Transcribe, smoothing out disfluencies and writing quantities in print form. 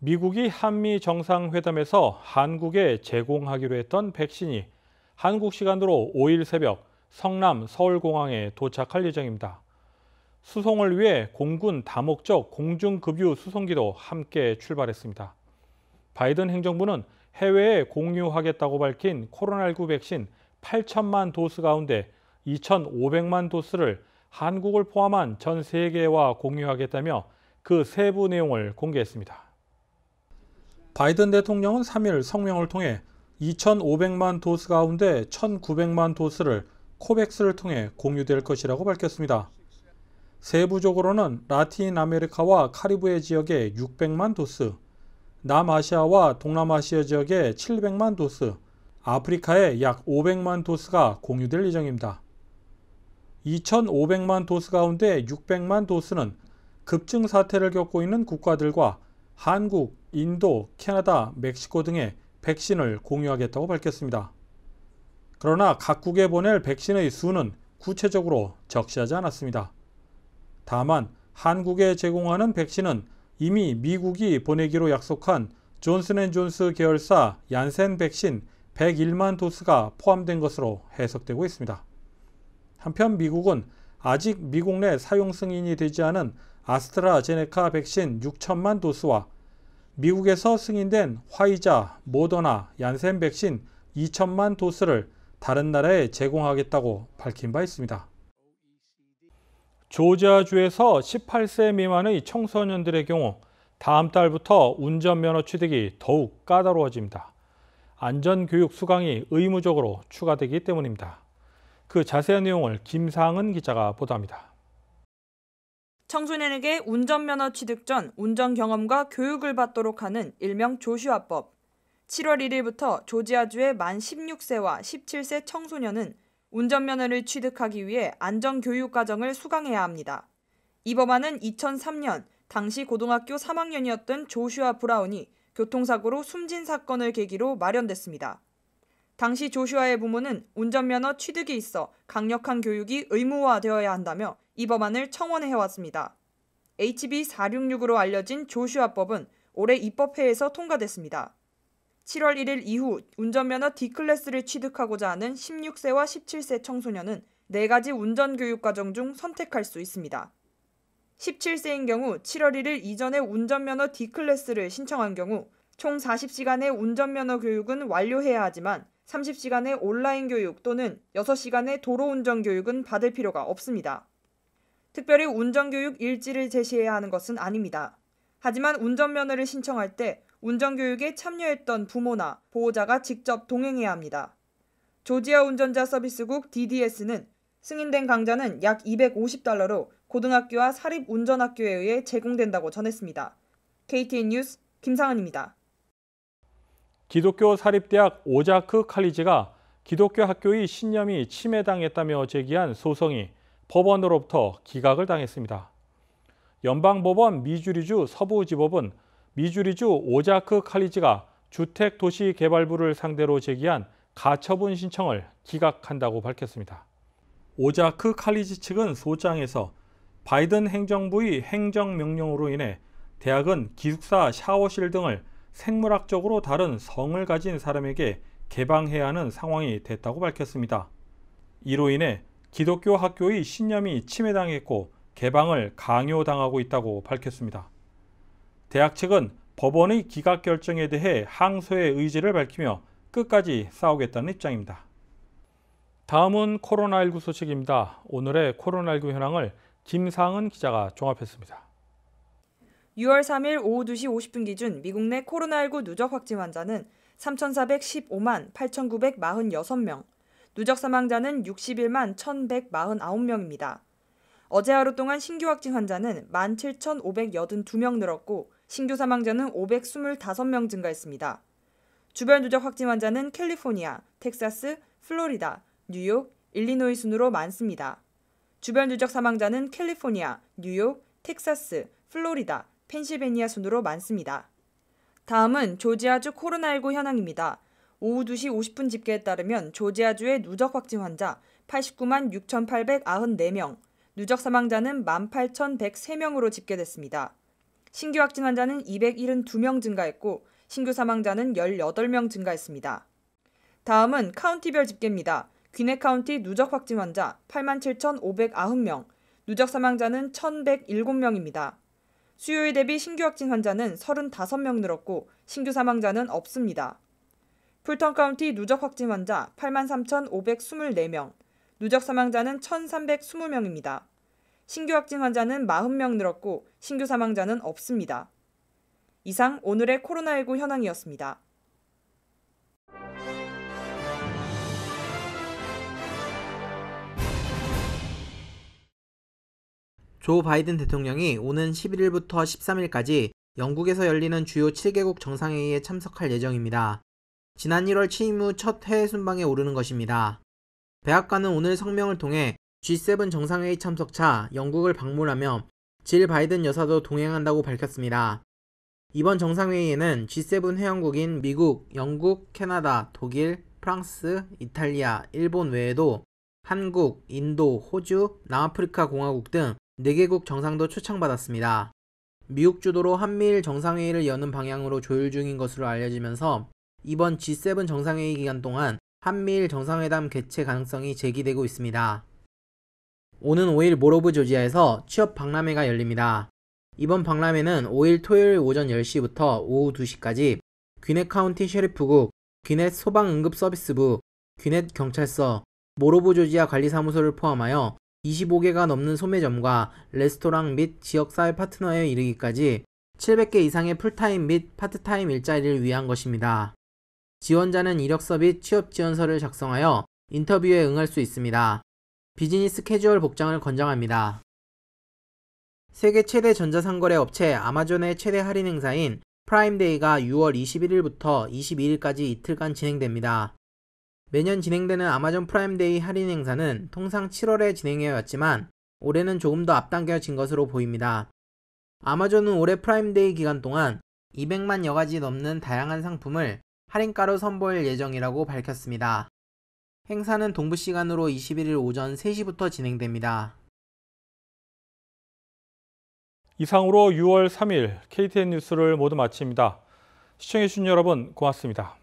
미국이 한미 정상회담에서 한국에 제공하기로 했던 백신이 한국 시간으로 5일 새벽 성남 서울공항에 도착할 예정입니다. 수송을 위해 공군 다목적 공중급유 수송기도 함께 출발했습니다. 바이든 행정부는 해외에 공유하겠다고 밝힌 코로나19 백신 8천만 도스 가운데 2,500만 도스를 한국을 포함한 전 세계와 공유하겠다며 그 세부 내용을 공개했습니다. 바이든 대통령은 3일 성명을 통해 2,500만 도스 가운데 1,900만 도스를 코백스를 통해 공유될 것이라고 밝혔습니다. 세부적으로는 라틴 아메리카와 카리브해 지역에 600만 도스, 남아시아와 동남아시아 지역에 700만 도스, 아프리카에 약 500만 도스가 공유될 예정입니다. 2,500만 도스 가운데 600만 도스는 급증 사태를 겪고 있는 국가들과 한국, 인도, 캐나다, 멕시코 등의 백신을 공유하겠다고 밝혔습니다. 그러나 각국에 보낼 백신의 수는 구체적으로 적시하지 않았습니다. 다만 한국에 제공하는 백신은 이미 미국이 보내기로 약속한 존슨앤존스 계열사 얀센 백신 101만 도스가 포함된 것으로 해석되고 있습니다. 한편 미국은 아직 미국 내 사용 승인이 되지 않은 아스트라제네카 백신 6천만 도스와 미국에서 승인된 화이자, 모더나, 얀센 백신 2천만 도스를 다른 나라에 제공하겠다고 밝힌 바 있습니다. 조지아주에서 18세 미만의 청소년들의 경우 다음 달부터 운전면허 취득이 더욱 까다로워집니다. 안전교육 수강이 의무적으로 추가되기 때문입니다. 그 자세한 내용을 김상은 기자가 보도합니다. 청소년에게 운전면허 취득 전 운전 경험과 교육을 받도록 하는 일명 조슈아법. 7월 1일부터 조지아주의 만 16세와 17세 청소년은 운전면허를 취득하기 위해 안전교육과정을 수강해야 합니다. 이 법안은 2003년 당시 고등학교 3학년이었던 조슈아 브라운이 교통사고로 숨진 사건을 계기로 마련됐습니다. 당시 조슈아의 부모는 운전면허 취득이 있어 강력한 교육이 의무화되어야 한다며 이 법안을 청원해왔습니다. HB 466으로 알려진 조슈아법은 올해 입법회에서 통과됐습니다. 7월 1일 이후 운전면허 D클래스를 취득하고자 하는 16세와 17세 청소년은 4가지 운전교육과정 중 선택할 수 있습니다. 17세인 경우 7월 1일 이전에 운전면허 D클래스를 신청한 경우 총 40시간의 운전면허 교육은 완료해야 하지만 30시간의 온라인 교육 또는 6시간의 도로운전 교육은 받을 필요가 없습니다. 특별히 운전교육 일지를 제시해야 하는 것은 아닙니다. 하지만 운전면허를 신청할 때 운전교육에 참여했던 부모나 보호자가 직접 동행해야 합니다. 조지아 운전자 서비스국 DDS는 승인된 강좌는 약 $250로 고등학교와 사립운전학교에 의해 제공된다고 전했습니다. KTN 뉴스 김상은입니다. 기독교 사립대학 오자크 칼리지가 기독교 학교의 신념이 침해당했다며 제기한 소송이 법원으로부터 기각을 당했습니다. 연방법원 미주리주 서부지법은 미주리주 오자크 칼리지가 주택도시개발부를 상대로 제기한 가처분 신청을 기각한다고 밝혔습니다. 오자크 칼리지 측은 소장에서 바이든 행정부의 행정명령으로 인해 대학은 기숙사, 샤워실 등을 생물학적으로 다른 성을 가진 사람에게 개방해야 하는 상황이 됐다고 밝혔습니다. 이로 인해 기독교 학교의 신념이 침해당했고 개방을 강요당하고 있다고 밝혔습니다. 대학 측은 법원의 기각 결정에 대해 항소의 의지를 밝히며 끝까지 싸우겠다는 입장입니다. 다음은 코로나19 소식입니다. 오늘의 코로나19 현황을 김상은 기자가 종합했습니다. 6월 3일 오후 2시 50분 기준 미국 내 코로나19 누적 확진 환자는 3,415만 8,946명, 누적 사망자는 61만 1,149명입니다. 어제 하루 동안 신규 확진 환자는 17,582명 늘었고 신규 사망자는 525명 증가했습니다. 주별 누적 확진 환자는 캘리포니아, 텍사스, 플로리다, 뉴욕, 일리노이 순으로 많습니다. 주별 누적 사망자는 캘리포니아, 뉴욕, 텍사스, 플로리다, 펜실베니아 순으로 많습니다. 다음은 조지아주 코로나19 현황입니다. 오후 2시 50분 집계에 따르면 조지아주의 누적 확진 환자 89만 6,894명, 누적 사망자는 18,103명으로 집계됐습니다. 신규 확진 환자는 272명 증가했고 신규 사망자는 18명 증가했습니다. 다음은 카운티별 집계입니다. 귀내 카운티 누적 확진 환자 87,590명, 누적 사망자는 1,107명입니다. 수요일 대비 신규 확진 환자는 35명 늘었고 신규 사망자는 없습니다. 풀턴 카운티 누적 확진 환자 83,524명, 누적 사망자는 1,320명입니다. 신규 확진 환자는 40명 늘었고 신규 사망자는 없습니다. 이상 오늘의 코로나19 현황이었습니다. 조 바이든 대통령이 오는 11일부터 13일까지 영국에서 열리는 주요 7개국 정상회의에 참석할 예정입니다. 지난 1월 취임 후 첫 해외 순방에 오르는 것입니다. 백악관은 오늘 성명을 통해 G7 정상회의 참석차 영국을 방문하며 질 바이든 여사도 동행한다고 밝혔습니다. 이번 정상회의에는 G7 회원국인 미국, 영국, 캐나다, 독일, 프랑스, 이탈리아, 일본 외에도 한국, 인도, 호주, 남아프리카 공화국 등 4개국 정상도 초청받았습니다. 미국 주도로 한미일 정상회의를 여는 방향으로 조율 중인 것으로 알려지면서 이번 G7 정상회의 기간 동안 한미일 정상회담 개최 가능성이 제기되고 있습니다. 오는 5일 모로브 조지아에서 취업 박람회가 열립니다. 이번 박람회는 5일 토요일 오전 10시부터 오후 2시까지 귀넷 카운티 셰리프국, 귀넷 소방응급서비스부, 귀넷 경찰서, 모로브 조지아 관리사무소를 포함하여 25개가 넘는 소매점과 레스토랑 및 지역사회 파트너에 이르기까지 700개 이상의 풀타임 및 파트타임 일자리를 위한 것입니다. 지원자는 이력서 및 취업지원서를 작성하여 인터뷰에 응할 수 있습니다. 비즈니스 캐주얼 복장을 권장합니다. 세계 최대 전자상거래 업체 아마존의 최대 할인 행사인 프라임데이가 6월 21일부터 22일까지 이틀간 진행됩니다. 매년 진행되는 아마존 프라임데이 할인 행사는 통상 7월에 진행해 왔지만 올해는 조금 더 앞당겨진 것으로 보입니다. 아마존은 올해 프라임데이 기간 동안 200만여 가지 넘는 다양한 상품을 할인가로 선보일 예정이라고 밝혔습니다. 행사는 동부 시간으로 21일 오전 3시부터 진행됩니다. 이상으로 6월 3일 KTN 뉴스를 모두 마칩니다. 시청해주신 여러분 고맙습니다.